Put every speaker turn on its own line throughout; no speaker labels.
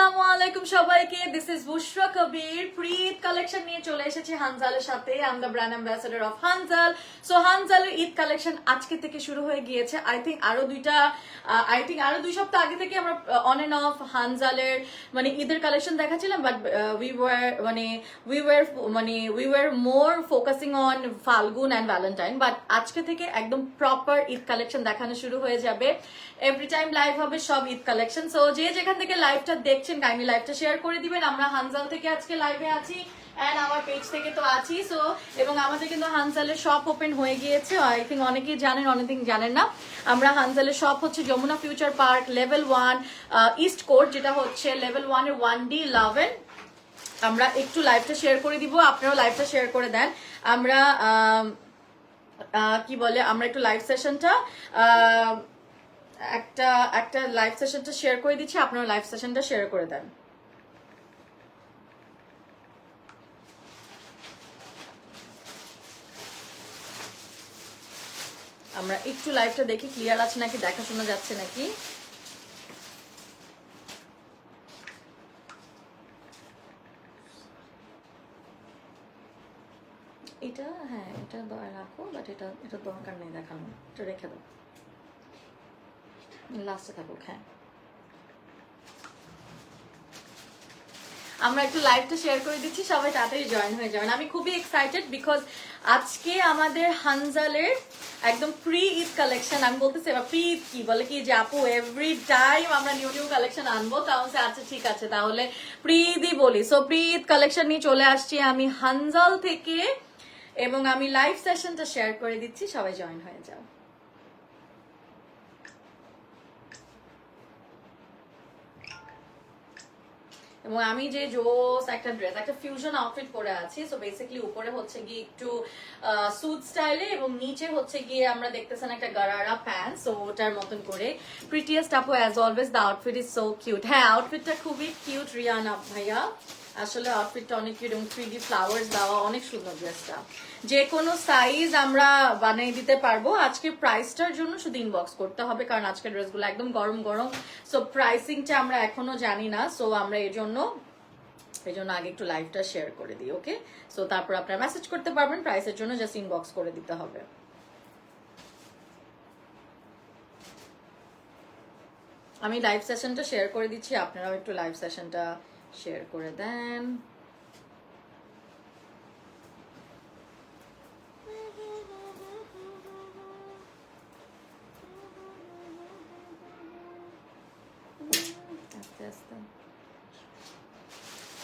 আসসালামু আলাইকুম সবাইকে, this is Bushra Kabir. Pre Eid collection নিয়ে চলে এসেছি হানজালের সাথে। I am the brand ambassador of Hanzal. So হানজালের ঈদ কালেকশন আজকে থেকে শুরু হয়ে গিয়েছে। আই থিঙ্ক আরো দুই সপ্তাহ আগে থেকে আমরা অন এন্ড অফ হানজালের মানে ঈদের কালেকশন দেখাচ্ছিলাম, but we were more focusing on Falgun and Valentine. But আজকে থেকে একদম প্রপার ঈদ কালেকশন দেখানো শুরু হয়ে যাবে। এভরি টাইম লাইভ হবে সব ঈদ কালেকশন। সো যে যেখান থেকে লাইভটা দেখছেন কাইন্ডলি লাইভটা শেয়ার করে দিবেন। আমরা হানজাল থেকে আজকে লাইভে আছি এন্ড আমার পেজ থেকে তো আছি। সো এবং আমাদের কিন্তু হানজালের শপ ওপেন হয়ে গিয়েছে। আই থিঙ্ক অনেকেই জানেন, অনেকেই জানেন না। আমরা হানজালের শপ হচ্ছে Jamuna future park level 1 east court, যেটা হচ্ছে লেভেল 1 এর 1D11। আমরা একটু লাইভটা শেয়ার করে দিব, আপনারাও লাইভটা শেয়ার করে দেন। আমরা কি বলে, আমরা একটু লাইভ সেশনটা একটা লাইভ সেশনটা শেয়ার করে দিচ্ছি, আপনারা লাইভ সেশনটা শেয়ার করে দেন। আমরা একটু লাইভটা দেখি ক্লিয়ার আছে নাকি, দেখা শোনা যাচ্ছে নাকি। এটা হ্যাঁ, এটা রাখো, বাট এটা দরকার নেই দেখানো, এটা রেখে দাও, লাস্টে থাকুক। হ্যাঁ, আমরা একটু লাইভটা শেয়ার করে দিচ্ছি, সবাই তাড়াতাড়ি জয়েন হয়ে যাবেন। আমি খুবই এক্সাইটেড বিকজ আজকে আমাদের হানজালের একদম প্রি ঈদ কালেকশন। আমি বলতেছি এবার প্রি ঈদ কি বলে কি যে আপু এভরি টাইম আমরা নিউ কালেকশন আনবো, তাহলে আচ্ছা ঠিক আছে, তাহলে প্রি ঈদই বলি। সো প্রি ঈদ কালেকশন নিয়ে চলে আসছি আমি হানজাল থেকে, এবং আমি লাইভ সেশনটা শেয়ার করে দিচ্ছি, সবাই জয়েন হয়ে যাও। এবং আমি যে জোস একটা ড্রেস, একটা ফিউশন আউটফিট পরে আছি। সো বেসিক্যালি উপরে হচ্ছে গিয়ে একটু স্যুট স্টাইলে, এবং নিচে হচ্ছে গিয়ে আমরা দেখতেছেন একটা গারারা প্যান্ট। সো ওটার মতন করে প্রিটিয়েস্ট আপু as always, the outfit is so cute. হ্যাঁ, আউটফিটটা খুবই কিউট রিয়ানা ভাইয়া, আসলে আউটফিটটা অনেক কিউট এবং 3D ফ্লাওয়ার্স দেওয়া, অনেক সুন্দর ড্রেসটা। যে কোনো সাইজ আমরা বানিয়ে দিতে পারবো। আজকের প্রাইসটার জন্য শুধু ইনবক্স করতে হবে, কারণ আজকের ড্রেসগুলো একদম গরম গরম। সো প্রাইসিংটা আমরা এখনো জানি না। সো আমরা এই জন্য আগে একটু লাইভটা শেয়ার করে দিই। ওকে, সো তারপর আপনারা মেসেজ করতে পারবেন, প্রাইসের জন্য জাস্ট ইনবক্স করে দিতে হবে। আমি লাইভ সেশনটা শেয়ার করে দিচ্ছি, আপনারাও একটু লাইভ সেশনটা শেয়ার করে দেন। আস্তে আস্তে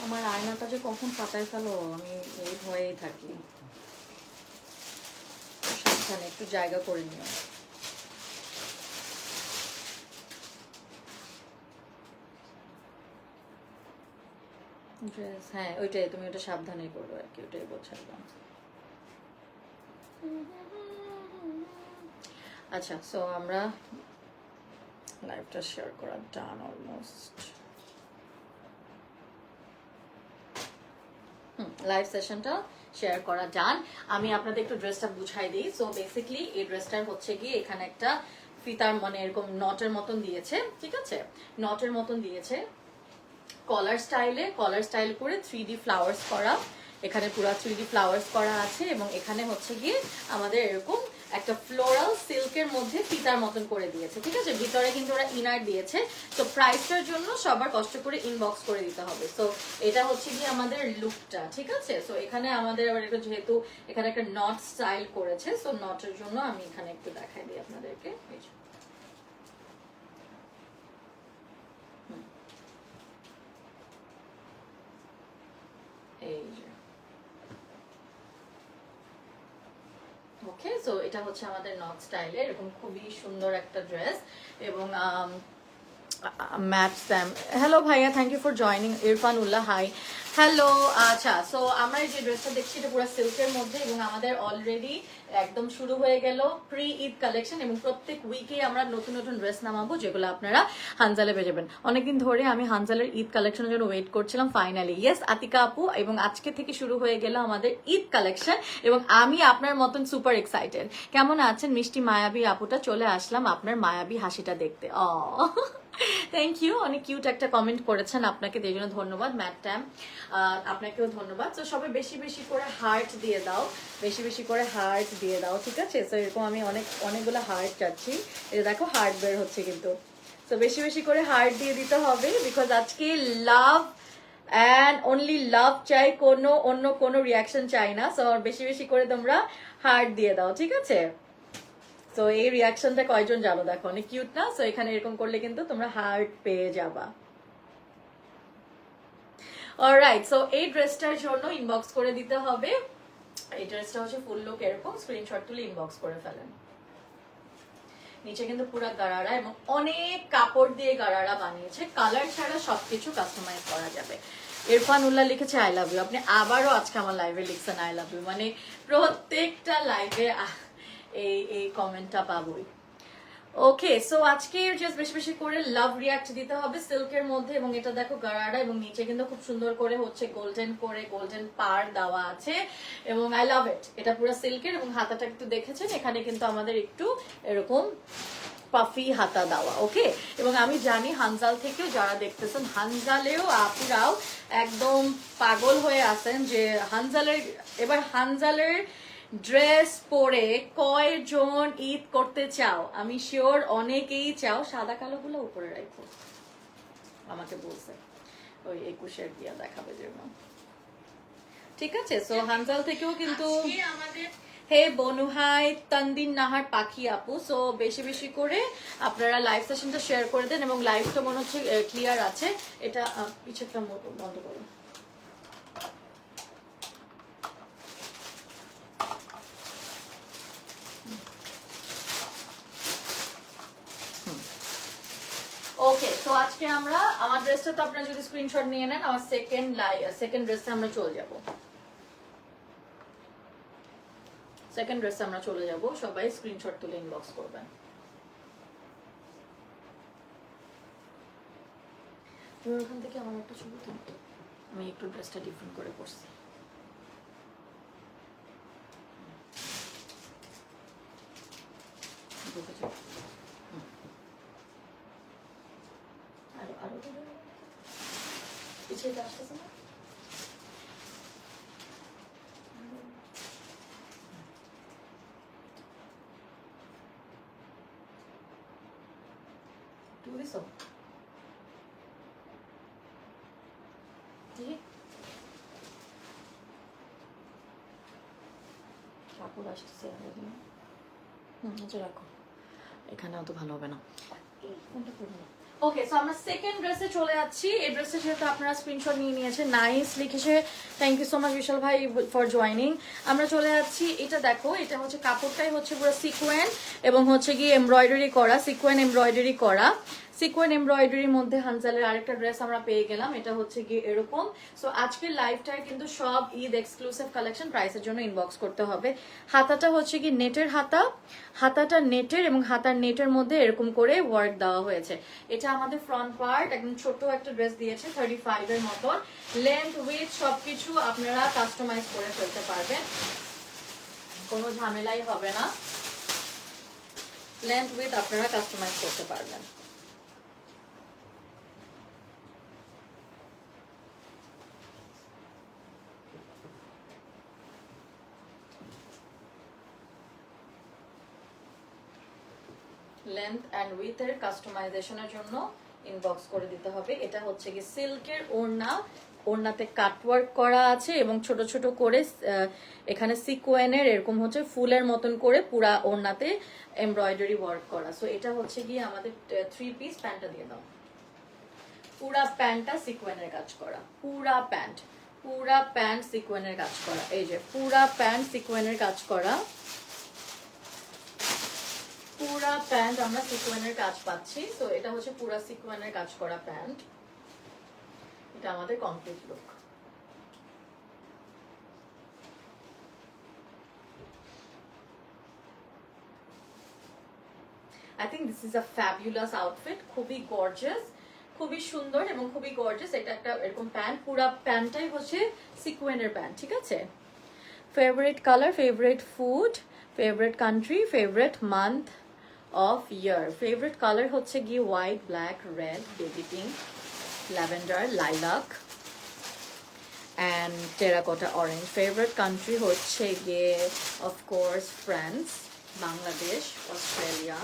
আমার আয়নাটা যে কখন পাতায় ফেলো, আমি এই ভয়েই থাকি। সাবধানে একটু জায়গা করে নিও। ড্রেস, হ্যাঁ ওইটাই, তুমি ওটা সাবধানে করবে আর কি, ওটাই বোঝালাম। আচ্ছা, সো আমরা লাইভটা শেয়ার করা ডান অলমোস্ট। লাইভ সেশনটা শেয়ার করা ডান। আমি আপনাদের একটু ড্রেসটা বুঝাই দিই। সো বেসিক্যালি এই ড্রেসটার হচ্ছে গিয়ে এখানে একটা ফিতার মানে এরকম নটের মতন দিয়েছে, ঠিক আছে, নটের মতন দিয়েছে, কলার স্টাইল করে 3D ফ্লাওয়ার্স করা, এখানে পুরো 3D ফ্লাওয়ার্স করা আছে, এবং এখানে হচ্ছে গিয়ে আমাদের এরকম একটা ফ্লোরাল সিল্কের মধ্যে ফিতার মতন করে দিয়েছে, ঠিক আছে। ভিতরে কিন্তু ওরা ইনার দিয়েছে। তো প্রাইসটার জন্য সবার কষ্ট করে ইনবক্স করে দিতে হবে। সো এটা হচ্ছে গিয়ে আমাদের লুকটা, ঠিক আছে। সো এখানে আমাদের আবার একটু, যেহেতু এখানে একটা নট স্টাইল করেছে, সো নটের জন্য আমি এখানে একটু দেখাই দিই আপনাদেরকে। এই যে ওকে, সো এটা হচ্ছে আমাদের নট স্টাইলে এরকম খুবই সুন্দর একটা ড্রেস, এবং ম্যাট স্যাম। হ্যালো ভাইয়া, thank you for joining. Irfan Ullah, hi, hello. আচ্ছা, সো আমরা এই যে ড্রেসটা দেখছি এটা পুরো সিল্কের মধ্যে, এবং আমাদের অলরেডি একদম শুরু হয়ে গেল প্রি ঈদ কালেকশন, এবং প্রত্যেক উইকে আমরা নতুন নতুন ড্রেস নামাবো, যেগুলো আপনারা হানজালে পেয়ে যাবেন। অনেকদিন ধরে আমি হানজালের ঈদ কালেকশনের জন্য ওয়েট করছিলাম, ফাইনালি ইয়েস আতিকা আপু, এবং আজকে থেকে শুরু হয়ে গেল আমাদের ঈদ কালেকশন, এবং আমি আপনার মতন সুপার এক্সাইটেড। কেমন আছেন মিষ্টি মায়াবী আপুটা? চলে আসলাম আপনার মায়াবী হাসিটা দেখতে। থ্যাংক ইউ, অনেক কিউট একটা কমেন্ট করেছেন, আপনাকে এই জন্য ধন্যবাদ ম্যাডাম, আপনাকেও ধন্যবাদ। তো সবাই বেশি বেশি করে হার্ট দিয়ে দাও, বেশি বেশি করে হার্ট দিয়ে দাও, ঠিক আছে? তো এরকম আমি অনেকগুলো হার্ট চাচ্ছি, এটা দেখো হার্ট বের হচ্ছে কিন্তু। তো বেশি বেশি করে হার্ট দিয়ে দিতে হবে, বিকজ আজকে লাভ অ্যান্ড অনলি লাভ চাই, অন্য কোনো রিয়াকশন চাই না। সো বেশি বেশি করে তোমরা হার্ট দিয়ে দাও, ঠিক আছে? তো এই রিয়াকশনটা কয়জন জানো দেখো, অনেক কিউট না? সো এখানে এরকম করলে কিন্তু তোমরা হার্ট পেয়ে যাবা। অলরাইট, সো এই ড্রেসটার জন্য ইনবক্স করে দিতে হবে। এই ড্রেসটা হচ্ছে ফুল লুক এরকম, স্ক্রিনশট তুলে ইনবক্স করে ফেলেন। নিচে কিন্তু পুরো গারারা এবং অনেক কাপড় দিয়ে গারারা বানিয়েছে, কালার ছাড়া সবকিছু কাস্টমাইজ করা যাবে। ইরফান উল্লাহ লিখেছে আই লাভ ইউ, আপনি আবারও আজকে আমার লাইভে লিখছেন আই লাভ ইউ, মানে প্রত্যেকটা লাইভে এই কমেন্টটা পাবোই। ওকে, সো আজকে জাস্ট বেশি বেশি করে লাভ রিয়াক্ট দিতে হবে সিল্কের মধ্যে, এবং এটা দেখো গারারা এবং নিচে কিন্তু খুব সুন্দর করে হচ্ছে গোল্ডেন পার দেওয়া আছে, এবং আই লাভ ইট। এটা পুরো সিল্কের, এবং হাতাটা একটু দেখেছেন এখানে কিন্তু আমাদের একটু এরকম পাফি হাতা দেওয়া। ওকে, এবং আমি জানি হানজাল থেকেও যারা দেখতেছেন, হানজালেও আপুরাও একদম পাগল হয়ে আছেন যে হানজালের ড্রেস পরে কয়জন ঈদ করতে চাও? আমি শিওর অনেকেই চাও। সাদা কালো গুলো উপরে রাখো, আমাকে বলছে ওই 21-এর দিয়া দেখাবে জন্য, ঠিক আছে? সো হানজাল থেকেও কিন্তু হে বনুহাই তানদিন নাহার পাখি আপু, সো বেশি বেশি করে আপনারা লাইভ সেশনটা শেয়ার করে দেন, এবং লাইভটা মনে হচ্ছে ক্লিয়ার আছে। এটা পিছেরটা বন্ধ করুন। ওকে, তো আজকে আমরা আমার ড্রেসটা তো আপনারা যদি স্ক্রিনশট নিয়ে নেন, আমার সেকেন্ড ড্রেসে আমরা চলে যাব। সেকেন্ড ড্রেসে আমরা চলে যাব, সবাই স্ক্রিনশট তুলে ইনবক্স করবেন। তুমি ওখান থেকে আমার একটা ছবি তুলো, আমি একটু ড্রেসটা ডিফারেন্ট করে পরছি। আরো পিছিয়ে আসতেছে না? Tuliso. কাপড় আসতেছে, আচ্ছা রাখো, এখানে অত ভালো হবে না। ওকে, সো আমরা সেকেন্ড ড্রেসে চলে যাচ্ছি। এই ড্রেসের সাথে আপনারা স্ক্রিনশট নিয়ে নিয়েছেন, নাইস লিখেছে, থ্যাংক ইউ সো মাচ বিশাল ভাই ফর জয়নিং। আমরা চলে যাচ্ছি, এটা দেখো, এটা হচ্ছে কাপড়টাই হচ্ছে পুরো সিকোয়েন এবং হচ্ছে গিয়ে এমব্রয়ডারি করা, সিকোয়েন এমব্রয়ডারি করা। সিকোয়েন এমব্রয়ডারির মধ্যে হানজালের আরেকটা ড্রেস আমরা পেয়ে গেলাম, এটা হচ্ছে গিয়ে এরকম। সো আজকের লাইভটায় কিন্তু সব ঈদ এক্সক্লুসিভ কালেকশন, প্রাইসের জন্য ইনবক্স করতে হবে। হাতাটা হচ্ছে কি নেটের হাতা, হাতাটা নেটের, এবং হাতার নেটের মধ্যে এরকম করে ওয়ার্ক দেওয়া হয়েছে। এটা আমাদের ফ্রন্ট পার্ট, একদম ছোট একটা ড্রেস দিয়েছে 35 এর মতন। লেন্থ উইথ সবকিছু আপনারা কাস্টমাইজ করে ফেলতে পারবেন, কোনো ঝামেলাই হবে না। লেন্থ উইথ আপনারা কাস্টমাইজ করতে পারবেন। লেন্থ অ্যান্ড উইথ এর কাস্টমাইজেশনের জন্য ইনবক্স করে দিতে হবে। এটা হচ্ছে কি সিল্কের ওড়না, ওড়নাতে কাটওয়ার্ক করা আছে এবং ছোট ছোট করে এখানে সিকোয়েনের এরকম হচ্ছে ফুলের মতন করে পুরা ওড়নাতে এমব্রয়ডারি ওয়ার্ক করা। সো এটা হচ্ছে গিয়ে আমাদের 3 পিস। প্যান্টটা দিয়ে দাও। পুরা প্যান্টটা সিকোয়েনের কাজ করা, পুরা প্যান্ট সিকোয়েনের কাজ করা। এই যে পুরা প্যান্ট সিকোয়েনের কাজ করা, পুরা প্যান্ট আমরা সিকোয়েনের কাজ পাচ্ছি। তো এটা হচ্ছে পুরা সিকোয়েনের কাজ করা প্যান্ট, এটা আমাদের complete look. I think this is a fabulous outfit, খুবই গর্জিয়াস, খুবই সুন্দর এবং খুবই গর্জিয়াস। এটা একটা এরকম প্যান্ট, পুরা প্যান্টটাই হচ্ছে সিকোয়েনের প্যান্ট, ঠিক আছে? Favourite colour, favourite food, favourite country, favourite month, of year favourite colour হচ্ছে গিয়ে white, black, red, baby pink, lavender, lilac and terracotta orange. Favourite country হচ্ছে গিয়ে of course France, Bangladesh, Australia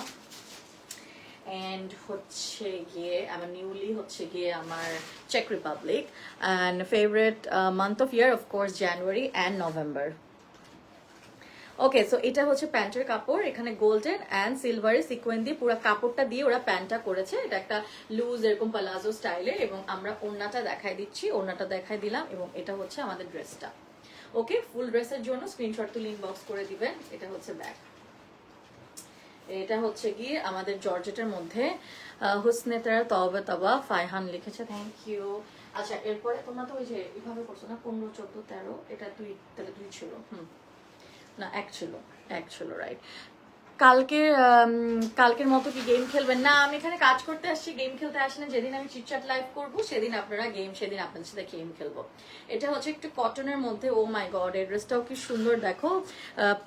and হচ্ছে গিয়ে আমার নিউলি হচ্ছে গিয়ে আমার চেক Republic. And favourite month of year of course January and November. Okay, so এটা হচ্ছে প্যান্টের কাপড়, এখানে গোল্ডেন অ্যান্ড সিলভারের সিকোয়েন্স দিয়ে পুরো কাপড়টা দিয়ে ওরা প্যান্টটা করেছে। এটা একটা লুজ এরকম পালাজো স্টাইলের এবং আমরা ওড়নাটা দেখাই দিচ্ছি, ওড়নাটা দেখাই দিলাম এবং এটা হচ্ছে আমাদের ড্রেসটা। ওকে, ফুল ড্রেসের জন্য স্ক্রিনশট তুলে ইনবক্স করে দিবেন। এটা হচ্ছে ব্যাক, এটা হচ্ছে গিয়ে আমাদের জর্জেটের মধ্যে হুসনেতারা তওবা তওবা ফাইহান লিখেছে, থ্যাংক ইউ। আচ্ছা, এরপরে তোমরা তো ওই যে এইভাবে করছো না, 15, 14, 13, এটা 2, তাহলে 2 ছিল, না 1 ছিল, 1 ছিল, রাইট। কালকের মতো কি গেম খেলবেন? না, আমি এখানে কাজ করতে আসছি, গেম খেলতে আসি না। যেদিন আমি চিটচ্যাট লাইভ করবো সেদিন আপনারা গেম, সেদিন আপনাদের সাথে গেম খেলবো। এটা হচ্ছে একটু কটনের মধ্যে, ও মাই গড, এই ড্রেসটাও কি সুন্দর দেখো,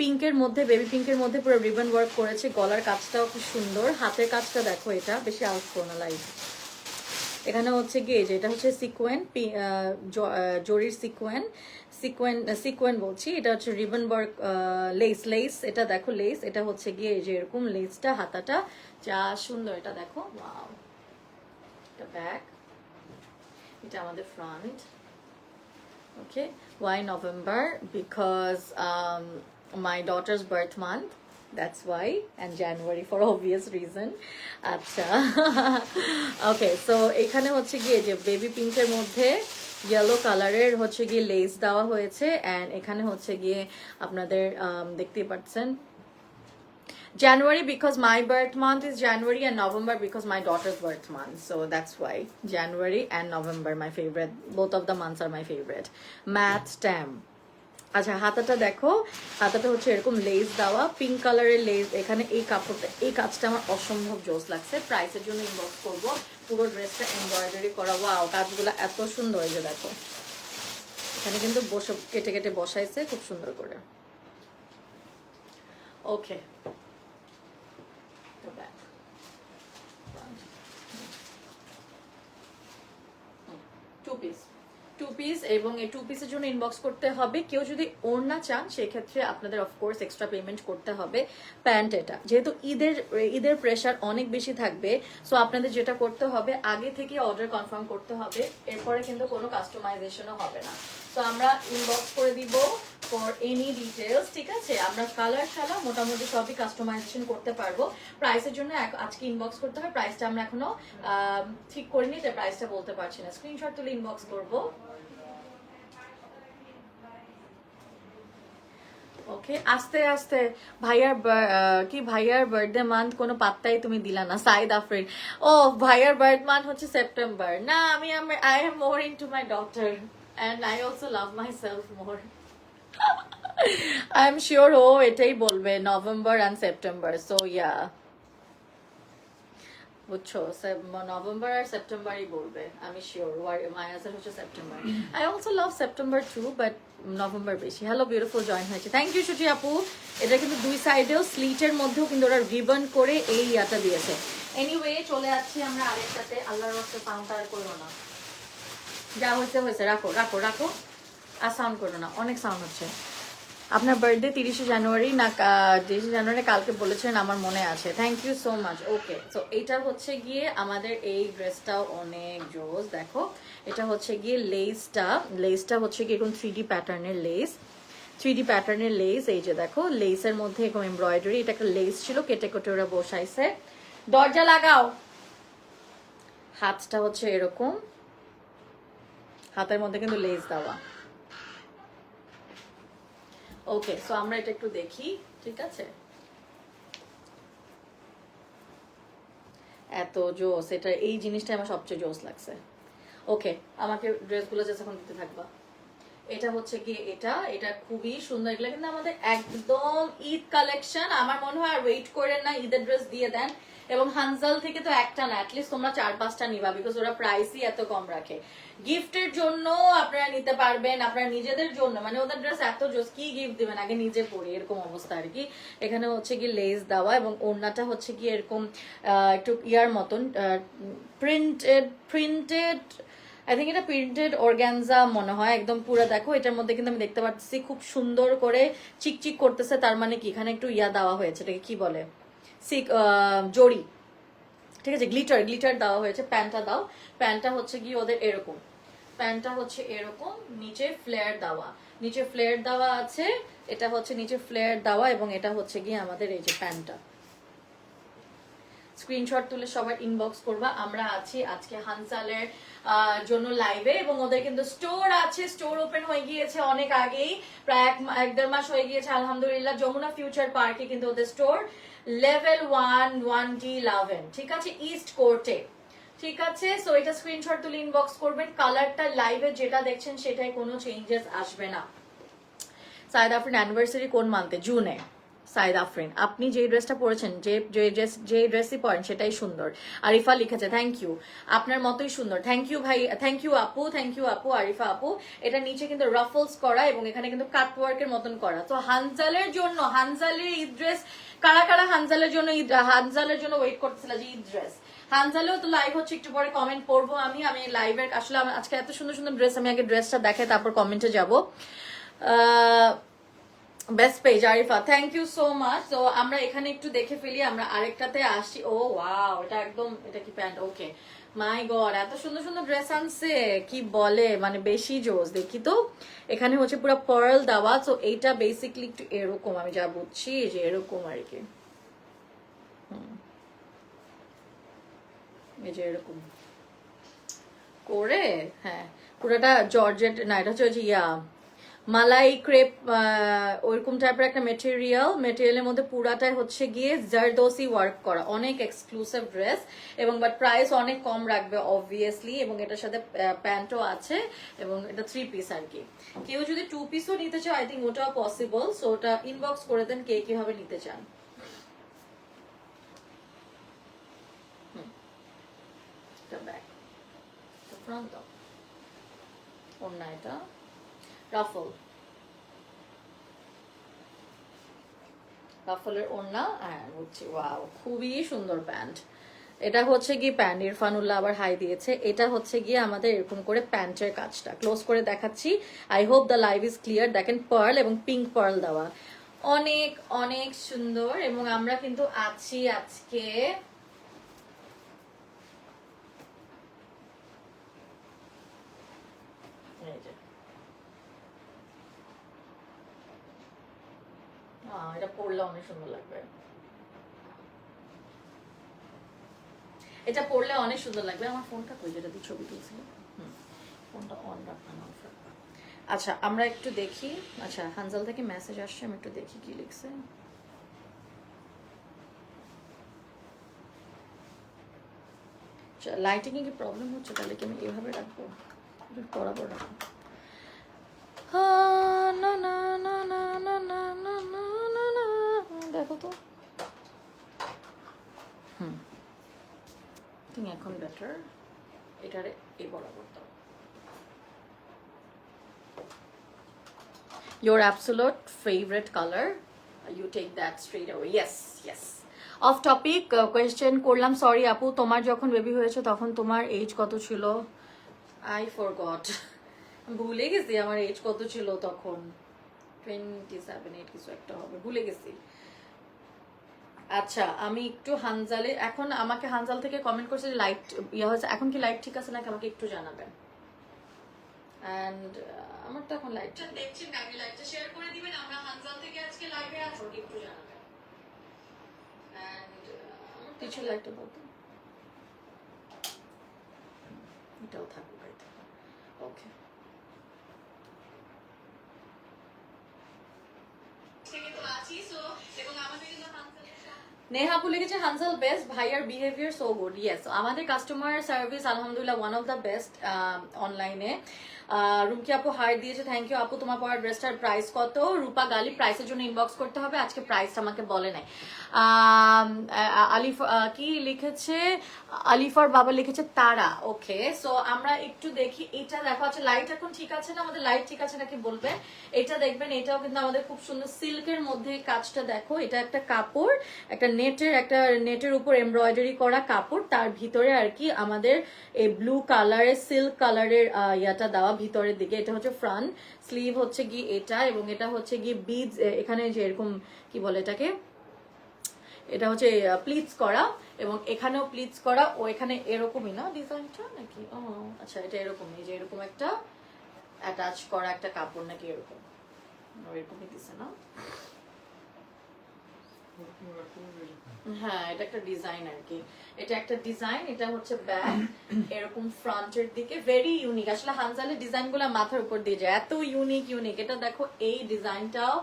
পিঙ্কের মধ্যে, বেবি পিঙ্কের মধ্যে পুরো রিবন ওয়ার্ক করেছে, গলার কাজটাও খুব সুন্দর, হাতের কাজটা দেখো, এটা বেশি আউট করো না লাইভ। এখানে হচ্ছে গিয়ে যে এটা হচ্ছে সিকোয়েন, জরির সিকোয়েন, সিকোয়েন বলছি, এটা হচ্ছে রিবন ওয়ার্ক লেস, এটা দেখো লেস, এটা হচ্ছে গিয়ে যে এরকম লেসটা, হাতাটা যা সুন্দর, এটা দেখো, ওয়াও। এটা ব্যাক, এটা আমাদের front. Okay, why November? Because my daughter's birth month, that's why, and January for obvious reason. আচ্ছা, ওকে, সো এখানে হচ্ছে গিয়ে যে বেবি পিঙ্কের মধ্যে ইয়েলো কালারের হচ্ছে গিয়ে লেস দেওয়া হয়েছে, অ্যান্ড এখানে হচ্ছে গিয়ে আপনাদের দেখতেই পাচ্ছেন January because my birth month is January, and November because my daughter's birth month, so that's why January and November my favorite, both of the months are my favorite. Math STEM. আচ্ছা, হাতাটা দেখো, হাতাটা হচ্ছে এরকম less দেওয়া, pink কালারের less. এখানে এই কাপড়টা, এই কাজটা আমার অসম্ভব জোস লাগছে। প্রাইসের জন্য ইনবক্স করবো। পুরো ড্রেসটা এমব্রয়ডারি করা, ওয়াও, কাজগুলো এত সুন্দর। এই যে দেখো, এখানে কিন্তু বসে কেটে কেটে বসাইছে খুব সুন্দর করে। ওকে, টু পিস এবং এই 2 পিসের জন্য ইনবক্স করতে হবে। কেউ যদি ওড়না চান সেক্ষেত্রে আপনাদের অফকোর্স এক্সট্রা পেমেন্ট করতে হবে। প্যান্ট, এটা যেহেতু ঈদের প্রেশার অনেক বেশি থাকবে, সো আপনাদের যেটা করতে হবে আগে থেকে অর্ডার কনফার্ম করতে হবে, এরপরে কিন্তু কোনো কাস্টমাইজেশনও হবে না। তো আমরা ইনবক্স করে দিব ফর এনি ডিটেলস, ঠিক আছে? আমরা কালার শালা মোটামুটি সবই কাস্টমাইজেশন করতে পারবো। প্রাইসের জন্য আজকে ইনবক্স করতে হবে, প্রাইসটা আমরা এখনো ঠিক করিনি, তাই প্রাইসটা বলতে পারছি না। স্ক্রিনশট তুলে ইনবক্স করবো। ওকে, আস্তে আস্তে। ভাইয়ার বার্থডে মান্থ কোনো পাত্তাই তুমি দিলা না, সাইদ আফরিন। ও, ভাইয়ার বার্থ মান্থ হচ্ছে সেপ্টেম্বর। না, I am more into my daughter and I also love myself more. I am sure ও এটাই বলবে, November and September, so yeah, বুঝছো, নভেম্বর আর সেপ্টেম্বরই বলবে, আমি শিওর। মায়াজার হচ্ছে September. I also love September too, but November বেশি। হ্যালো বিউটিফুল, জয়েন হয়েছে, থ্যাংক ইউ সুচি আপু। এটা কিন্তু 2 সাইডেও, স্লিটের মধ্যেও কিন্তু ওরা রিবন করে এই ইয়াটা দিয়েছে। এনিওয়ে, চলে যাচ্ছি আমরা আরেকটাতে। আল্লাহর রাস্তায় সাউন্ড আর করো না, যা হয়েছে হয়েছে, রাখো রাখো রাখো, আর সাউন্ড করো না, অনেক সাউন্ড হচ্ছে। আপনার বার্থডে 30শে জানুয়ারি না? 30শে জানুয়ারি কালকে বলেছেন, আমার মনে আছে, thank you so much. Okay, so এটা হচ্ছে গিয়ে আমাদের এই ড্রেসটাও অনেক জোস। দেখো, এটা হচ্ছে গিয়ে লেসটা হচ্ছে গিয়ে এরকম 3D প্যাটার্নের লেস, 3D প্যাটার্নের লেস। এই যে দেখো, লেসের মধ্যে এরকম এমব্রয়ডারি, এটা একটা লেস ছিল, কেটে কেটে ওরা বসাইছে। দরজা লাগাও। হাতটা হচ্ছে এরকম, হাতের মধ্যে কিন্তু লেস দেওয়া। ওকে, সো আমরা এটা একটু দেখি, ঠিক আছে? এত জোস, এটা এই জিনিসটা আমার সবচেয়ে জোস লাগছে। ওকে, আমাকে ড্রেসগুলো জাস্ট এখন দিতে থাকবা। এটা হচ্ছে কি, এটা খুবই সুন্দর। এগুলো কিন্তু আমাদের একদম ঈদ কালেকশন। আমার মনে হয় আর ওয়েট করেন না, ঈদের ড্রেস দিয়ে দেন। এবং হানজাল থেকে তো একটা না, অ্যাটলিস্ট তোমরা 4-5টা নিবা, বিকজ ওরা প্রাইসই এত কম রাখে। গিফটের জন্য আপনারা নিতে পারবেন, আপনারা নিজেদের জন্য, মানে ওদের ড্রেস এত জোস, কি গিফট দিবেন আগে নিজে পরি, এরকম অবস্থা আর কি। এখানে হচ্ছে কি লেস দেওয়া এবং ওড়নাটা হচ্ছে কি এরকম একটু ইয়ার মতন প্রিন্টেড, আই থিঙ্ক এটা প্রিন্টেড অর্গানজা মনে হয় একদম পুরো। দেখো এটার মধ্যে কিন্তু আমি দেখতে পাচ্ছি খুব সুন্দর করে চিকচিক করতেছে, তার মানে কি এখানে একটু ইয়া দেওয়া হয়েছে, এটাকে কি বলে, জড়ি, ঠিক আছে, গ্লিটার গ্লিটার দেওয়া হয়েছে। প্যান্টটা দাও, প্যান্টটা হচ্ছে কি ওদের এরকম, প্যান্টটা হচ্ছে এরকম, নিচে ফ্লেয়ার দেওয়া, নিচে ফ্লেয়ার দেওয়া আছে, এটা হচ্ছে নিচে ফ্লেয়ার দেওয়া এবং এটা হচ্ছে গিয়ে আমাদের এই যে প্যান্টটা। স্ক্রিনশট তুলে সবার ইনবক্স করবা। আমরা আছি আজকে হানসালের জন্য লাইভে এবং ওদের কিন্তু স্টোর আছে, স্টোর ওপেন হয়ে গিয়েছে অনেক আগেই, প্রায় 1-1.5 মাস হয়ে গিয়েছে আলহামদুলিল্লাহ। যমুনা ফিউচার পার্কে কিন্তু ওদের স্টোর, লেভেল 1 ঠিক আছে, ইস্ট কোর্টে, ঠিক আছে। সো এটা স্ক্রিনশট তুলে ইনবক্স করবেন। কালারটা লাইভে যেটা দেখছেন সেটাই কোনো চেঞ্জেস আসবে না। সাইদ আফরিন অ্যানিভার্সারি কোন মান্থে? জুনে। সাইদ আফরিন, আপনি যে ড্রেসটা পরেছেন, যে ড্রেসই পরেন সেটাই সুন্দর। আরিফা লিখেছে থ্যাংক ইউ, আপনার মতোই সুন্দর। থ্যাংক ইউ ভাই, থ্যাংক ইউ আপু, থ্যাংক ইউ আপু, আরিফা আপু। এটা নিচে কিন্তু রাফলস করা এবং এখানে কিন্তু কাটওয়ার্কের মতন করা। তো হানজালের জন্য, হানজালের ঈদ ড্রেস, কারা কারা হানজালের জন্য ওয়েট করতেছিল যে ঈদ ড্রেস? হানজালেও তো লাইভ হচ্ছে, একটু পরে কমেন্ট পড়বো আমি লাইভের, আসলে আজকে এত সুন্দর সুন্দর ড্রেস, আমি আগে ড্রেসটা দেখাই তারপর কমেন্টে যাবো। Best page Arifa, thank you so much. তো আমরা এখানে একটু দেখে ফেলি, আমরা আরেকটাতে আসি। ও ওয়াও, এটা একদম, এটা কি প্যান্ট? ওকে, মাই গড, এত সুন্দর সুন্দর ড্রেস আনছে, কি বলে, মানে বেশি জোস। দেখি তো, এখানে হচ্ছে পুরো পার্ল দেওয়া। তো এইটা বেসিকলি একটু এরকম, আমি যা বুঝছি যে এরকম আর কি, এই যে এরকম করে, হ্যাঁ পুরোটা জর্জেট না, এটা হচ্ছে ইয়া মালাই ক্রেপ, ওইরকম টাইপের একটা মেটেরিয়ালের মধ্যে পুরাটাই হচ্ছে গিয়ে জারদোসি ওয়ার্ক করা, অনেক এক্সক্লুসিভ ড্রেস এবং বাট প্রাইস অনেক কম রাখবে অবভিয়াসলি। এবং এটার সাথে প্যান্টও আছে এবং এটা 3 পিস আর কি। কেউ যদি 2 পিসও নিতে চায়, আই থিঙ্ক ওটাও পসিবল। সো ওটা ইনবক্স করে দেন কে কিভাবে নিতে চান। ব্যাক ফ্রন্ট দাও, ওড়না, এটা রাফল, রাফলের ওড়না, হ্যাঁ বুঝছি। ওয়াও, খুবই সুন্দর প্যান্ট। এটা হচ্ছে গিয়ে প্যান্ট, ইরফানুল্লাহ আবার হাই দিয়েছে। এটা হচ্ছে গিয়ে আমাদের এরকম করে প্যান্টের কাজটা ক্লোজ করে দেখাচ্ছি। I hope the live is clear. দেখেন পার্ল এবং পিঙ্ক পার্ল দেওয়া, অনেক অনেক সুন্দর। এবং আমরা কিন্তু আছি আজকে এটা পরলে অনেক সুন্দর লাগবে, এটা পরলে অনেক সুন্দর লাগবে। আমার ফোনটা কই, যেটা দিয়ে ছবি তুলছিল, ফোনটা অন রাখলাম। আচ্ছা আমরা একটু দেখি। আচ্ছা হানজাল থেকে মেসেজ আসছে, আমি একটু দেখি কি লিখছে। লাইটিং এ কি প্রবলেম হচ্ছে? তাহলে কি আমি এভাবে রাখবো, বরাবর রাখবো। না না না না না না না না না, দেখো তো, তুমি এখন বেটার এটারে এই বরাবর দাও। Your absolute favorite color, you take that straight away. Yes, yes. Off topic question করলাম, সরি আপু, তোমার যখন বেবি হয়েছে তখন তোমার এজ কত ছিল? I forgot, ভুলে গেছি আমার এজ কত ছিল তখন, 27-8 কিছু একটা হবে, ভুলে গেছি। আচ্ছা আমি একটু হানজালে, এখন আমাকে হানজাল থেকে কমেন্ট করছে যে লাইট ইয়ে হয়েছে, এখন কি লাইট ঠিক আছে নাকি আমাকে একটু জানাবেন। এন্ড আমার তো এখন লাইটটা দেখছেন, আমি লাইটটা শেয়ার করে দিবেন। আমরা হানজাল থেকে আজকে লাইভে আছি, একটু জানাবেন। এন্ড আমার কিছু লাইটটা বলতো, এটাও থাকুক, ওকে। নেহা বলে গেছে হানজাল বেস্ট, ভাইয়ার বিহেভিয়ার সো গুড। ইয়েস, আমাদের কাস্টমার সার্ভিস আলহামদুলিল্লাহ ওয়ান অফ দ্য বেস্ট অনলাইনে। রুমকি আপু হার্ট দিয়েছে, থ্যাংক ইউ আপু। তোমার পড়ার ড্রেসটার প্রাইস কত? রূপা গালি, প্রাইসের জন্য ইনবক্স করতে হবে, আজকে প্রাইসটা আমাকে বলে নাই। আলিফ কি লিখেছে, আলিফার বাবা লিখেছে তারা। ওকে, সো আমরা একটু দেখি এটা। দেখো আচ্ছা, লাইট এখন ঠিক আছে না? আমাদের লাইট ঠিক আছে নাকি বলবেন। এটা দেখবেন, এটাও কিন্তু আমাদের খুব সুন্দর সিল্কের মধ্যে কাজটা দেখো। এটা একটা কাপড়, একটা নেটের উপর এমব্রয়ডারি করা কাপড়, তার ভিতরে আর কি আমাদের এই ব্লু কালারের সিল্ক কালারের ইয়াটা দেওয়া ভিতরের দিকে। এটা হচ্ছে ফ্রন্ট স্লিভ হচ্ছে গিয়ে এটা, এবং এটা হচ্ছে গিয়ে বিডস এখানে যে এরকম কি বলে এটাকে, এটা হচ্ছে প্লিটস করা, এবং এখানেও প্লিটস করা। ও এখানে এরকমই না ডিজাইনটা নাকি? ও আচ্ছা, এটা এরকমই, যে এরকম একটা অ্যাটাচ করা একটা কাপড় নাকি এরকম, এরকমই দিছে না? হ্যাঁ, এটা একটা ডিজাইন আর কি, এটা একটা ডিজাইন। এটা হচ্ছে ব্যাক, এরকম ফ্রন্টের দিকে ভেরি ইউনিক। আসলে হানজালের ডিজাইন গুলা মাথার উপর দিয়ে যায়, এত ইউনিক। এটা দেখো, এই ডিজাইনটাও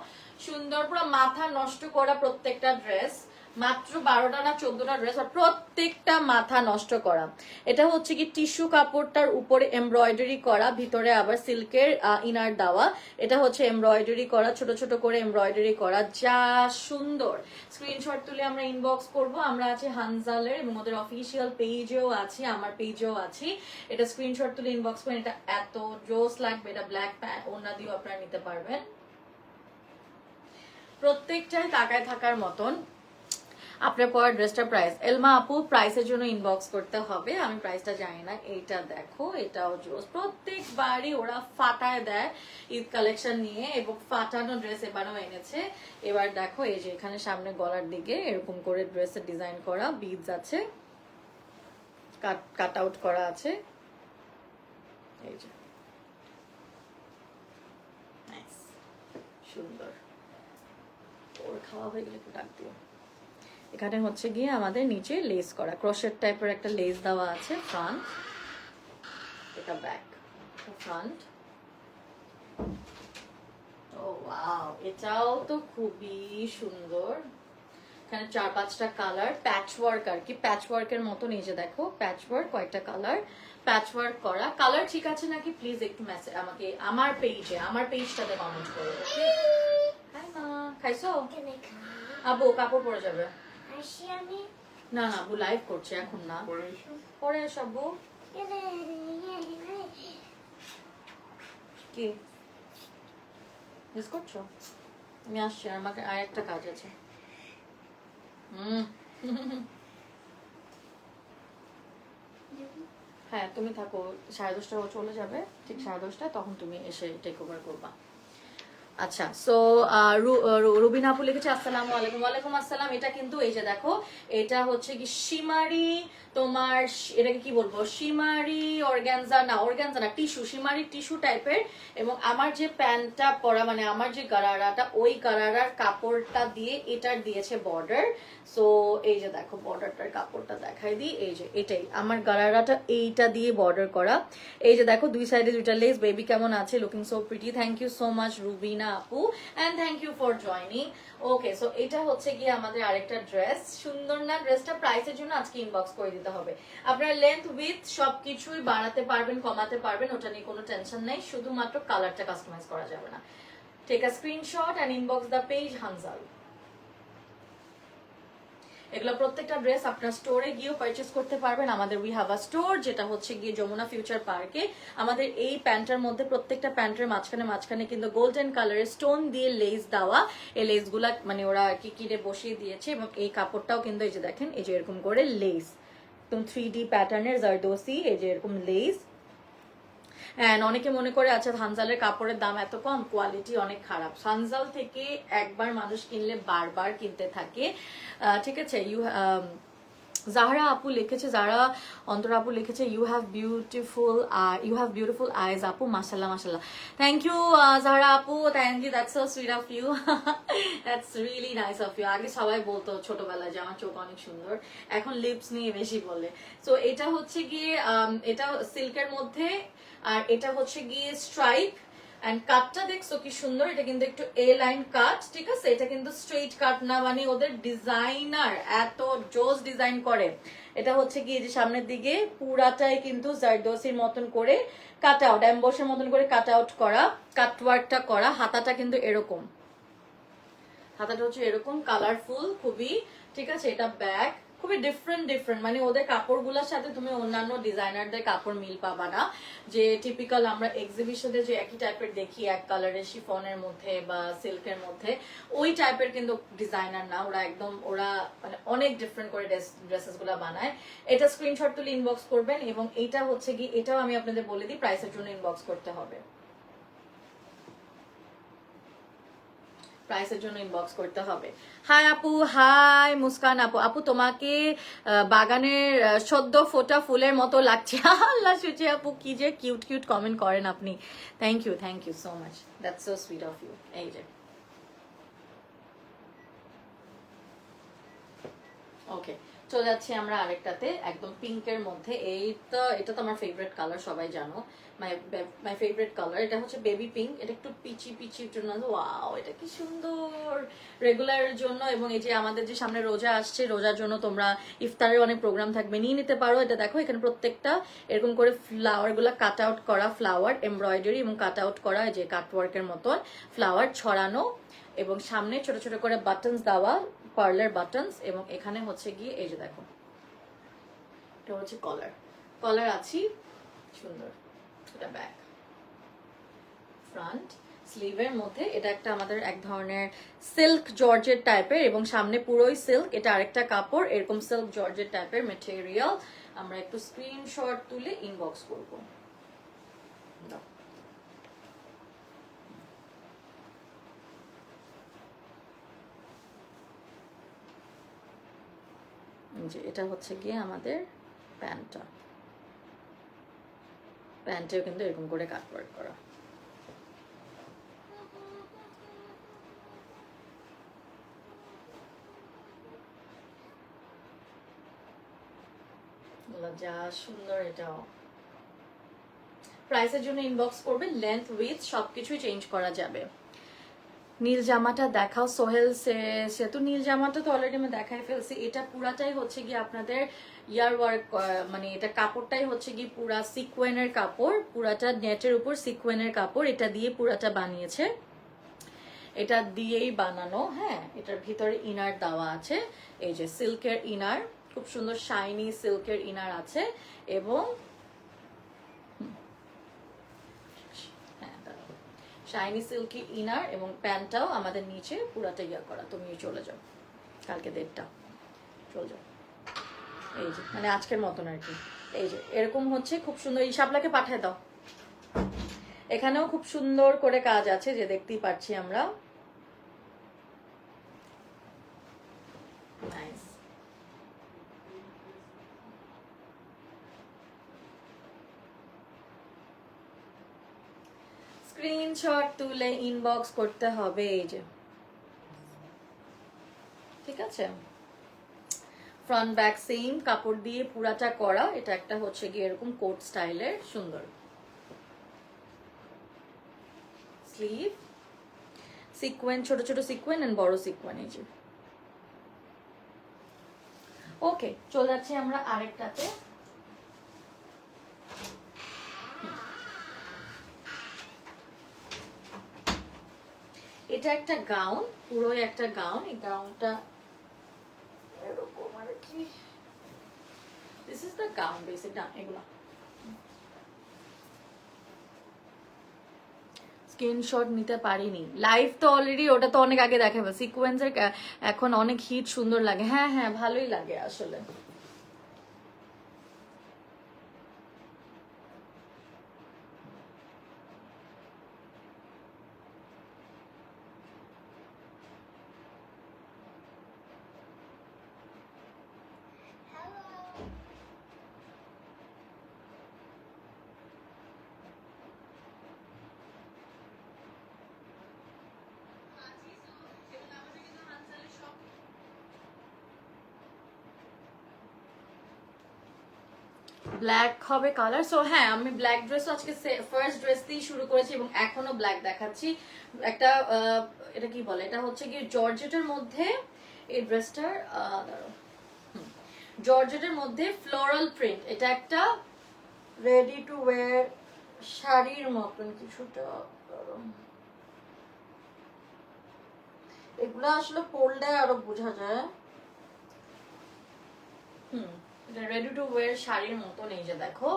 সুন্দর, পুরো মাথা নষ্ট করা প্রত্যেকটা ড্রেস। মাত্র 12টা না 14টা ড্রেস, আর প্রত্যেকটা মাথা নষ্ট করা। এটা হচ্ছে কি টিস্যু কাপড়টার উপরে এমব্রয়ডারি করা, ভিতরে আবার সিল্কের ইনার দেওয়া। এটা হচ্ছে এমব্রয়ডারি করা, ছোট ছোট করে এমব্রয়ডারি করা, যা সুন্দর। স্ক্রিনশট তুলে আমরা ইনবক্স করব। আমরা আছি হানজালের, এবং ওদের অফিসিয়াল পেজেও আছি, আমার পেজেও আছি। এটা স্ক্রিনশট তুলে ইনবক্স করেন। এটা এত জোস লাগবে, এটা ব্ল্যাক প্যান্ট ওড়না দিয়েও আপনারা নিতে পারবেন। প্রত্যেকটাই তাকায় থাকার মতন। আপনার পরের ড্রেসটার প্রাইস, এলমা আপু প্রাইসের জন্য ইনবক্স করতে হবে, আমি প্রাইসটা জানি না। এইটা দেখো, এটাও জোস। প্রত্যেকবারই ওরা ফাটায় দেয় ঈদ কালেকশন নিয়ে, এবং ফাটানো ড্রেস এবারও এনেছে। এবার দেখো, এই যে এখানে সামনে গলার দিকে এরকম করে ড্রেসের ডিজাইন করা, বিডস আছে, কাট আউট করা আছে। এই যে সুন্দর। ওর খাওয়া হয়ে গেলে একটু ডাক দিও। এখানে হচ্ছে গিয়ে আমাদের নিচে লেস করা ক্রোশেট টাইপের একটা লেস দেওয়া আছে। ফ্রন্ট, এটা ব্যাক, ফ্রন্ট। ও ওয়াও, এটাও তো খুবই সুন্দর। এখানে 4-5টা কালার, প্যাচ ওয়ার্ক আর কি, প্যাচ ওয়ার্কের মতন। এই যে দেখো, প্যাচ ওয়ার্ক, কয়েকটা কালার প্যাচ ওয়ার্ক করা। কালার ঠিক আছে নাকি প্লিজ একটু মেসেজ আমাকে আমার পেজটাতে কমেন্ট করো। হাই মা, খাইছো? আবু কাপড় পরে যাবে না, না আবু লাইভ করছে এখন না, পরে এসো আবু। কি মিস করছো? আমি আসছি, আমাকে আর একটা কাজ আছে। হ্যাঁ, তুমি থাকো, 10:30 চলে যাবে, ঠিক 10:30 তখন তুমি এসে টেক ওভার করবা। আচ্ছা, সো রুবিনা আপু লিখেছে আসসালামু আলাইকুম। ওয়ালাইকুম আসসালাম। এটা কিন্তু এই যে দেখো, এটা হচ্ছে কি শিমারি, তোমার এটাকে কি বলবো, শিমারি অর্গানজা না টিস্যু, শিমারি টিস্যু টাইপের। এবং আমার যে প্যান্টটা পরা, মানে আমার যে গারারাটা, ওই গারারার কাপড়টা দিয়ে এটার দিয়েছে বর্ডার। সো এই যে দেখো, বর্ডারটার কাপড়টা দেখাই দিই। এই যে এটাই আমার গারারাটা, এইটা দিয়ে বর্ডার করা। এই যে দেখো, দুই সাইডে দুইটা লেস। বেবি কেমন আছে? Looking so pretty. Thank you so much Rubina আপু, and thank you for joining. Okay, so এটা হচ্ছে গিয়ে আমাদের আরেকটা ড্রেস। সুন্দর না ড্রেসটা? প্রাইসের জন্য আজকে ইনবক্স করে দিতে হবে। আপনারা লেন্থ উইথ সবকিছুই বাড়াতে পারবেন, কমাতে পারবেন, ওটা নিয়ে কোনো টেনশন নেই। শুধুমাত্র কালারটা কাস্টমাইজ করা যাবে না। Take a screenshot and inbox the page Hanzal. এগুলো প্রত্যেকটা ড্রেস আপনার স্টোরে গিয়েও পারচেস করতে পারবেন। আমাদের উই হ্যাভ আ স্টোর, যেটা হচ্ছে গিয়ে যমুনা ফিউচার পার্কে। আমাদের এই প্যান্টের মধ্যে, প্রত্যেকটা প্যান্টের মাঝখানে কিন্তু গোল্ডেন কালারের স্টোন দিয়ে লেস দেওয়া। এই লেসগুলা মানে ওরা কি কিনে বসিয়ে দিয়েছে, এবং এই কাপড়টাও কিন্তু এই যে দেখেন, এই যে এরকম করে লেস, একদম 3D প্যাটার্নের জারদোসি, এই যে এরকম লেস। হ্যাঁ, অনেকে মনে করে আচ্ছা হানজালের কাপড়ের দাম এত কম, কোয়ালিটি অনেক খারাপ। হানজাল থেকে একবার মানুষ কিনলে বারবার কিনতে থাকে, ঠিক আছে। জাহরা আপু লিখেছে, যারা অন্তরা আপু লিখেছে, ইউ হ্যাভ বিউটিফুল আইজ আপু, মাশাল্লাহ মাশাল্লাহ। থ্যাংক ইউ জাহরা আপু, thank you, that's so sweet of you, that's really nice of you. আগে সবাই বলতো ছোটবেলায় যে আমার চোখ অনেক সুন্দর, এখন লিপস নিয়ে বেশি বলে। সো এটা হচ্ছে গিয়ে এটা সিল্কের মধ্যে, আর এটা হচ্ছে গিয়ে স্ট্রাইপ। এন্ড কাটটা দেখছো কি সুন্দর, এটা কিন্তু একটু এ লাইন কাট, ঠিক আছে। এটা কিন্তু স্ট্রেইট কাট না, মানে ওদের ডিজাইনার এত জোস ডিজাইন করে। এটা হচ্ছে কি যে সামনের দিকে পুরাটাই কিন্তু জারদোসির মতন করে কাট আউট, এমবসের মতন করে কাট আউট করা, কাটওয়ার্কটা করা। হাতাটা কিন্তু এরকম, হাতাটা হচ্ছে এরকম কালারফুল খুবই, ঠিক আছে। এটা ব্যাগ খুবই ডিফারেন্ট মানে ওদের কাপড়গুলোর সাথে তুমি অন্যান্য ডিজাইনারদের কাপড় মিল পাবা না, যে টিপিক্যাল আমরা এক্সিবিশনে যে একই টাইপের দেখি এক কালারের শিফনের মধ্যে বা সিল্কের মধ্যে, ওই টাইপের কিন্তু ডিজাইনার না ওরা, একদম ওরা মানে অনেক ডিফারেন্ট করে ড্রেসেস গুলা বানায়। এটা স্ক্রিনশট তুলে ইনবক্স করবেন, এবং এটা হচ্ছে কি, এটাও আমি আপনাদের বলে দিই প্রাইসের জন্য ইনবক্স করতে হবে, প্রাইসের জন্য ইনবক্স করতে হবে। হাই আপু, হাই মুস্কান আপু, আপু তোমাকে বাগানের সদ্য ফোটা ফুলের মতো লাগছে। আল্লাহ সুচি আপু, কি যে কিউট কিউট কমেন্ট করেন আপনি, thank you so much, that's so sweet of you. এই যে ওকে, চলে যাচ্ছি আমরা আরেকটাতে, একদম পিঙ্কের মধ্যে। এটা তো আমার ফেভারিট কালার, সবাই জানো মাই ফেভারিট কালার। এটা হচ্ছে বেবি পিঙ্ক, এটা একটু পিচি পিচি জন্য, ওয়াও এটা কি সুন্দর রেগুলারের জন্য। এবং এই যে আমাদের যে সামনে রোজা আসছে, রোজার জন্য তোমরা ইফতারের অনেক প্রোগ্রাম থাকবে, নিয়ে নিতে পারো। এটা দেখো এখানে প্রত্যেকটা এরকম করে ফ্লাওয়ার গুলা কাট আউট করা, ফ্লাওয়ার এমব্রয়ডারি এবং কাট আউট করা, যে কাটওয়ার্কের মতন ফ্লাওয়ার ছড়ানো, এবং সামনে ছোট ছোট করে বাটনস দেওয়া, পার্লের বাটনস, এবং এখানে হচ্ছে গিয়ে এই যে দেখো এটা হচ্ছে কলার আছি, সুন্দর। এটা ব্যাক, ফ্রন্ট স্লিভের মধ্যে এটা একটা আমাদের এক ধরনের সিল্ক জর্জেট টাইপের, এবং সামনে পুরোই সিল্ক, এটা আরেকটা কাপড় এরকম সিল্ক জর্জেট টাইপের মেটেরিয়াল। আমরা একটু স্ক্রিনশট তুলে ইনবক্স করবো। যে এটা হচ্ছে গিয়ে আমাদের প্যান্টেও কিন্তু এরকম করে কাটওয়ার্ক করা। যা সুন্দর, এটাও প্রাইসের জন্য ইনবক্স করবে, লেন্থ উইথ সবকিছুই চেঞ্জ করা যাবে। নীল জামাটা দেখাও সোহেল, সে তো নীল জামাটা তো অলরেডি আমি দেখাই ফেলছি। এটা পুরাটাই হচ্ছে গিয়ে আপনাদের ইয়ার ওয়ার্ক, মানে এটা কাপড়টাই হচ্ছে গিয়ে পুরা সিকোয়েনের কাপড়, পুরাটা নেটের উপর সিকোয়েনের কাপড়, এটা দিয়ে পুরাটা বানিয়েছে, এটা দিয়েই বানানো। হ্যাঁ, এটার ভিতরে ইনার দেওয়া আছে, এই যে সিল্কের ইনার, খুব সুন্দর শাইনি সিল্কের ইনার আছে, এবং শাইনি সিল্কি ইনার, এবং প্যান্টটাও আমাদের নিচে পুরাটা ইয়া করা। তুমি চলে যাও কালকে 1:30 চলে যাও, এই যে মানে আজকের মতন আর কি। এই যে এরকম হচ্ছে, খুব সুন্দর। এই শাপলাকে পাঠিয়ে দাও, এখানেও খুব সুন্দর করে কাজ আছে, যে দেখতেই পাচ্ছি আমরা। নাইস, স্ক্রিনশট তুলে ইনবক্স করতে হবে। এই যে ঠিক আছে, ফ্রন্ট ব্যাক সেম কাপড় দিয়ে পুরাটা করা। এটা একটা হচ্ছে গিয়ে এরকম কোট স্টাইলের সুন্দর স্লিভ, সিকোয়েন, ছোট ছোট সিকোয়েন এন্ড বড় সিকোয়েন। এই যে ওকে, চলে যাচ্ছি আমরা আরেকটাতে। এটা একটা গাউন, পুরোই একটা গাউন। এই গাউনটা এরকম আর কি, this is the gown basic না, এগুলো স্ক্রিনশট নিতে পারিনি, লাইভ তো অলরেডি, ওটা তো অনেক আগে দেখাবে। সিকোয়েন্সের এখন অনেক হিট, সুন্দর লাগে। হ্যাঁ হ্যাঁ, ভালোই লাগে আসলে। ব্ল্যাক হবে কালার। সো হ্যাঁ, আমি ব্ল্যাক ড্রেস আজকে ফার্স্ট ড্রেস দিয়ে শুরু করেছি, এবং এখনো ব্ল্যাক দেখাচ্ছি। একটা এটা কি বলে, এটা হচ্ছে কি জর্জেটের মধ্যে এই ড্রেসটার, জর্জেটের মধ্যে ফ্লোরাল প্রিন্ট। এটা একটা রেডি টু ওয়্যার শাড়ির মতন কিছুটা, এগুলো আসলে পরলে আরো বোঝা যায়। এটা রেডি টু ওয়্যার শাড়ির মতন। এই যে দেখো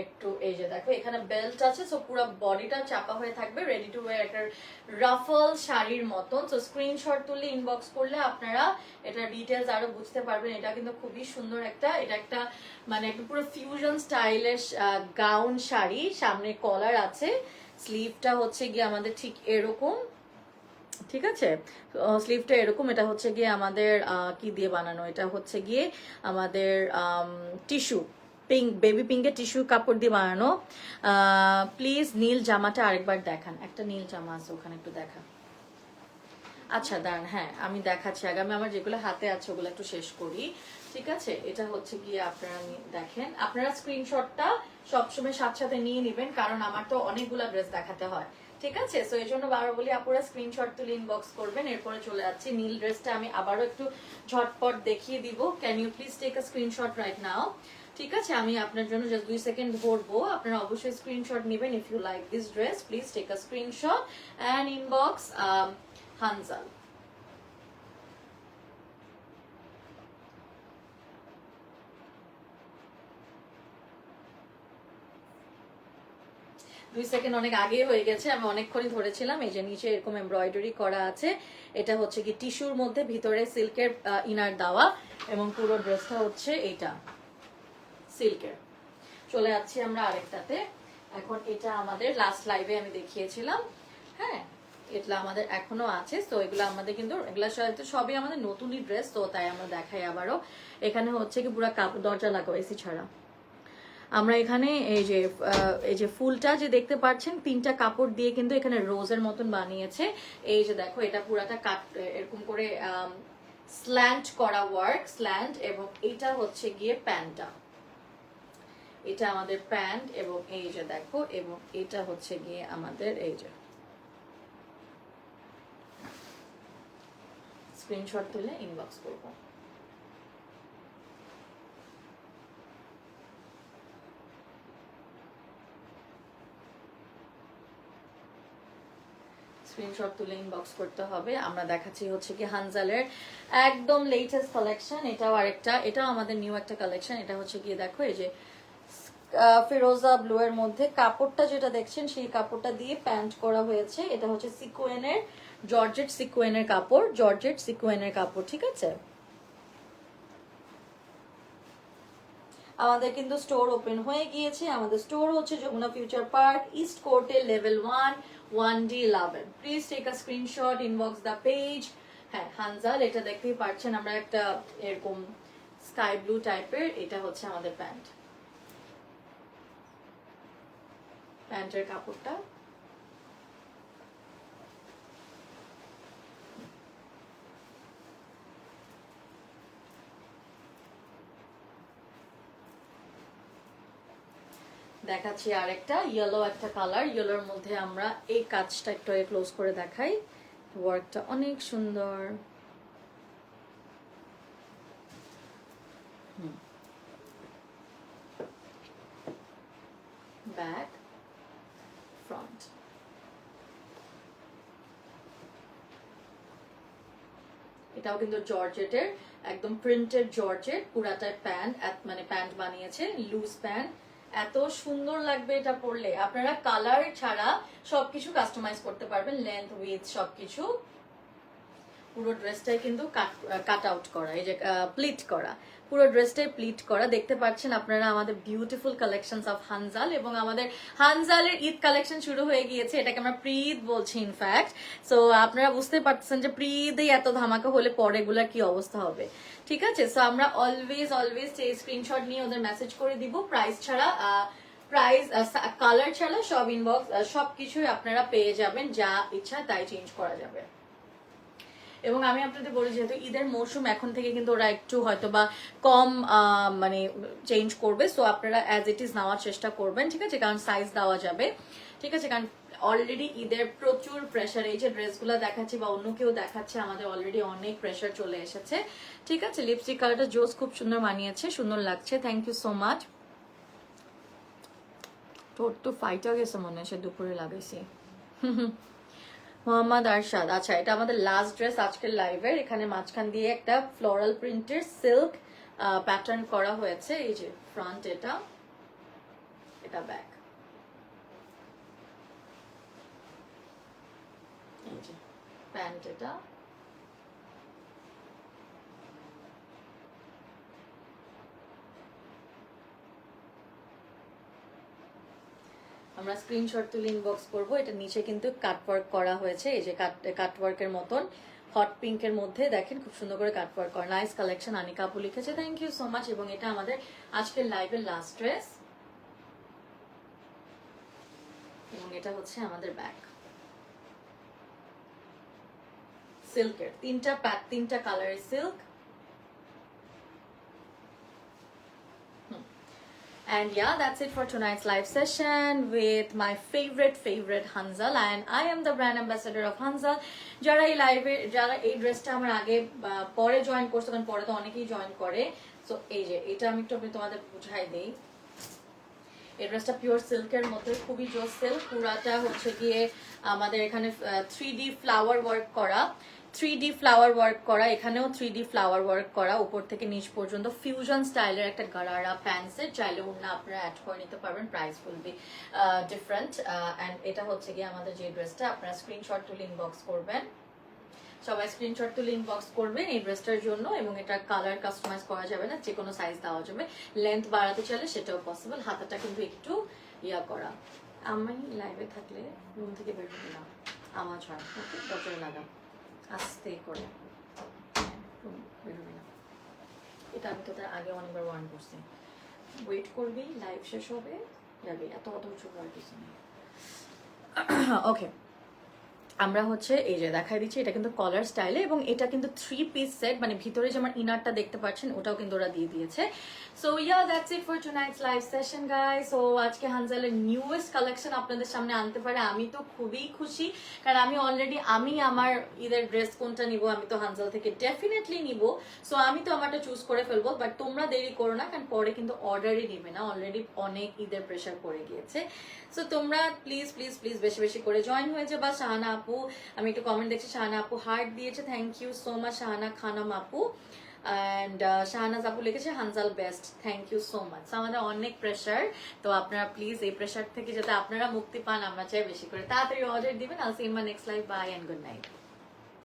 একটু, এই যে দেখো এখানে বেল্ট আছে, সো পুরো বডিটা চাপা হয়ে থাকবে, রেডি টু ওয়্যার একটা রাফল শাড়ির মতন। সো স্ক্রিনশট তুললে ইনবক্স করলে আপনারা এটা ডিটেলস আরো বুঝতে পারবেন। এটা কিন্তু খুবই সুন্দর একটা, এটা একটা মানে একটা পুরো ফিউশন স্টাইলের গাউন শাড়ি, সামনে কলার আছে, স্লিভটা হচ্ছে গিয়ে আমাদের ঠিক এরকম, ঠিক আছে, স্লিভটা এরকম। এটা হচ্ছে গিয়ে আমাদের কি দিয়ে বানানো, এটা হচ্ছে গিয়ে আমাদের টিস্যু, পিঙ্ক, বেবি পিঙ্কের টিস্যু কাপড় দিয়ে বানানো। প্লিজ নীল জামাটা আরেকবার দেখান, একটা নীল জামা আছে ওখানে, একটু দেখা। আচ্ছা দাঁড়ান, হ্যাঁ আমি দেখাচ্ছি, আগে আমি আমার যেগুলো হাতে আছে ওগুলো একটু শেষ করি, ঠিক আছে। এটা হচ্ছে গিয়ে আপনারা দেখেন, আপনারা স্ক্রিনশটটা সবসময় সাথে সাথে নিয়ে নেবেন, কারণ আমার তো অনেকগুলা ড্রেস দেখাতে হয়, ঠিক আছে। সো এই জন্য বারবার বলি আপুরা স্ক্রিনশট তুলে ইনবক্স করবেন। এরপরে চলে যাচ্ছি নীল ড্রেসটা, আমি আবারও একটু ঝটপট দেখিয়ে দিব। Can you please take a screenshot right now, ঠিক আছে। আমি আপনার জন্য জাস্ট 2 সেকেন্ড ধরবো, আপনারা অবশ্যই স্ক্রিনশট নেবেন। If you like this dress please take a screenshot and inbox Hanzal. দুই সেকেন্ড অনেক আগে হয়ে গেছে, আমি অনেকক্ষণই ধরেছিলাম। এই যে নিচে এরকম এমব্রয়ডারি করা আছে, এটা হচ্ছে কি টিস্যুর মধ্যে, ভিতরে সিল্কের ইনার দেওয়া, এবং পুরো ড্রেসটা হচ্ছে এইটা সিল্কের। চলে যাচ্ছি আমরা আরেকটাতে। এখন এটা আমাদের লাস্ট লাইভে আমি দেখিয়েছিলাম, হ্যাঁ এটা আমাদের এখনো আছে। তো এগুলো আমাদের কিন্তু এগুলো সবই আমাদের নতুনই ড্রেস, তো তাই আমরা দেখাই আবারও। এখানে হচ্ছে কি পুরো কাপড়, দরজা লাগাও এসি ছাড়া। আমরা এখানে এই যে ফুলটা যে দেখতে পাচ্ছেন, 3টা কাপড় দিয়ে কিন্তু এখানে রোজের মতন বানিয়েছে। এই যে দেখো এটা পুরাটা কাট এরকম করে স্ল্যান্ট করা ওয়ার্ক, স্ল্যান্ট, এবং এটা হচ্ছে গিয়ে প্যান্টটা, এটা আমাদের প্যান্ট, এবং এই যে দেখো, এবং এটা হচ্ছে গিয়ে আমাদের এই যে স্ক্রিনশট তুলে ইনবক্স করবো। স্ক্রিনশট তুলে ইনবক্স করতে হবে। আমরা দেখাচ্ছি হচ্ছে কি হানজালের একদম লেটেস্ট কালেকশন, এটাও আরেকটা, এটাও আমাদের নিউ একটা কালেকশন। এটা হচ্ছে গিয়ে দেখো এই যে ফিরোজা ব্লু এর মধ্যে, কাপড়টা যেটা দেখছেন সেই কাপড়টা দিয়ে প্যান্ট করা হয়েছে। এটা হচ্ছে সিকোয়েনের, জর্জেট সিকোয়েনের কাপড়, জর্জেট সিকোয়েনের কাপড়, ঠিক আছে। আমাদের কিন্তু স্টোর ওপেন হয়ে গিয়েছে। আমাদের স্টোর হচ্ছে যমুনা ফিউচার পার্ক, ইস্ট কোর্টে, level 1 1D11। Please take a screenshot, inbox the page. হ্যাঁ হানজাল, এটা দেখতেই পাচ্ছেন, আমরা একটা এরকম স্কাই ব্লু টাইপের, এটা হচ্ছে আমাদের প্যান্ট, প্যান্টের কাপড়টা। দেখাচ্ছি আরেকটা ইয়েলো একটা কালার, ইয়েলোর মধ্যে আমরা এই কাজটা একটু ক্লোজ করে দেখাই, ওয়ার্কটা অনেক সুন্দর। ব্যাক, ফ্রন্ট, এটাও কিন্তু জর্জেটের, একদম প্রিন্টেড জর্জেট, পুরাটাই প্যান্ট, মানে প্যান্ট বানিয়েছে, লুজ প্যান্ট। এত সুন্দর লাগবে এটা পরলে, আপনারা কালার ছাড়া সবকিছু কাস্টমাইজ করতে পারবেন, লেন্থ উইথ সবকিছু। পুরো ড্রেসটাই কিন্তু কাট আউট করা, এই যে প্লিট করা, পুরো ড্রেসটাই প্লিট করা। দেখতে পাচ্ছেন আপনারা আমাদের বিউটিফুল কালেকশনস অফ হানজাল, এবং আমাদের হানজালের ঈদ কালেকশন শুরু হয়ে গিয়েছে, এটাকে আমরা প্রি ঈদ বলছি ইনফ্যাক্ট। সো আপনারা বুঝতে পারছেন যে প্রি ঈদেই এত ধামাকা হলে পরে এগুলার কি অবস্থা হবে, ঠিক আছে। সো আমরা অলওয়েজ স্ক্রিনশট নিয়ে ওদের মেসেজ করে দিব, প্রাইস ছাড়া, প্রাইস কালার ছাড়া সব ইনবক্স সবকিছুই আপনারা পেয়ে যাবেন, যা ইচ্ছা তাই চেঞ্জ করা যাবে। এবং আমি আপনাদের বলি, যেহেতু ঈদের মৌসুম, এখন থেকে কিন্তু ওরা একটু হয়তো বা কম মানে চেঞ্জ করবে, সো আপনারা অ্যাজ ইট ইজ নেওয়ার চেষ্টা করবেন, ঠিক আছে, কারণ সাইজ দেওয়া যাবে, ঠিক আছে। কারণ অলরেডি ঈদের প্রচুর প্রেশার, এই যে ড্রেসগুলো দেখাচ্ছি বা অন্য কেউ দেখাচ্ছে, আমাদের অলরেডি অনেক প্রেশার চলে এসেছে, ঠিক আছে। লিপস্টিক কালারটা জোস, খুব সুন্দর মানিয়েছে, সুন্দর লাগছে, থ্যাংক ইউ সো মাচ। তোর তো ফাইটা গেছে মনে হয়, সে দুপুরে লাগাইছি। মোহাম্মদ আরশাদ, আচ্ছা এটা আমাদের লাস্ট ড্রেস আজকের লাইভের। এখানে মাঝখান দিয়ে একটা ফ্লোরাল প্রিন্টের সিল্ক প্যাটার্ন করা হয়েছে। এই যে ফ্রন্ট, এটা এটা ব্যাক, এই যে প্যান্ট, এটা আমরা স্ক্রিনশট তুলে ইনবক্স করবো। এটা নিচে কিন্তু কাটওয়ার্ক করা হয়েছে, এই যে কাটওয়ার্কের মতন হট পিঙ্কের মধ্যে দেখেন খুব সুন্দর করে কাটওয়ার্ক করা, নাইস কালেকশন। আনিকা আপু লিখেছে, থ্যাংক ইউ সো মাচ। এবং এটা আমাদের আজকের লাইভের লাস্ট ড্রেস, এবং এটা হচ্ছে আমাদের ব্যাক, সিল্কের তিনটা কালারের silk. And yeah, that's it for tonight's live session with my favorite Hanzal, and I am the brand ambassador of Hanzal. যারা এই লাইভে, যারা এই ড্রেসটা আমার আগে পরে জয়েন করছে, কারণ পরে তো অনেকেই জয়েন করে, সো এই যে এটা আমি একটু তোমাদের বুঝাই দেই। এই ড্রেসটা পিওর সিল্কের মধ্যে, খুবই জোস সিল্ক, পুরাটা হচ্ছে গিয়ে আমাদের এখানে 3D ফ্লাওয়ার ওয়ার্ক করা, 3D ফ্লাওয়ার ওয়ার্ক করা, এখানেও 3D ফ্লাওয়ার ওয়ার্ক করা, উপর থেকে নিচ পর্যন্ত ফিউশন স্টাইলের একটা গারারা প্যান্টসের। চাইলে ওড়না আপনারা অ্যাড করে নিতে পারবেন, price will be different. And এটা হচ্ছে গিয়ে আমাদের যে ড্রেসটা, আপনারা স্ক্রিনশট তুলে ইনবক্স করবেন, সবাই স্ক্রিনশট তুলে ইনবক্স করবেন এই ড্রেসটার জন্য। এবং এটা কালার কাস্টমাইজ করা যাবে না, যে কোনো সাইজ দেওয়া যাবে, লেন্থ বাড়াতে চাইলে সেটাও পসিবল। হাতাটা কিন্তু একটু ইয়া করা। আমি লাইভে থাকলে রুম থেকে বের হবে না, আওয়াজ হয়, ওকে দরজায় লাগাম আস্তে করে, বের হবে না। এটা আমি তোদের আগে অনেকবার ওয়ার্ন করছি, ওয়েট করবি, লাইভ শেষ হবে যাবি, এত অধৈর্য করার কিছু নেই। ওকে, আমরা হচ্ছে এই যে দেখাই দিচ্ছি, এটা কিন্তু কলার স্টাইলে, এবং এটা কিন্তু 3 পিস সেট, মানে ভিতরে যে আমার ইনারটা দেখতে পাচ্ছেন ওটাও কিন্তু ওরা দিয়ে দিয়েছে। So yeah, that's it for tonight's live session guys. So আজকে হানজালের নিউয়েস্ট কালেকশন আপনাদের সামনে আনতে পারে আমি তো খুবই খুশি, কারণ আমি অলরেডি আমার ঈদের ড্রেস কোনটা নিব, আমি তো হানজাল থেকে ডেফিনেটলি নিব। সো আমি তো আমারটা চুজ করে ফেলবো, বাট তোমরা দেরি করো না, কারণ পরে কিন্তু অর্ডারই নিবে না, অলরেডি অনেক ঈদের প্রেশার পড়ে গিয়েছে। সো তোমরা প্লিজ প্লিজ প্লিজ বেশি বেশি করে জয়েন হয়ে যাবা। শাহানা আপু, আমি একটু কমেন্ট দেখছি, শাহানা আপু হার্ট দিয়েছে, thank you so much Shahana Khanam আপু। অ্যান্ড শাহানাজ আপু লিখেছে Hanzal best, thank you so much. আমাদের অনেক প্রেশার, তো আপনারা প্লিজ এই প্রেশার থেকে যাতে আপনারা মুক্তি পান, আমরা চাই বেশি করে তাড়াতাড়ি অর্ডার দিবেন। I'll see in my next live, bye and good night.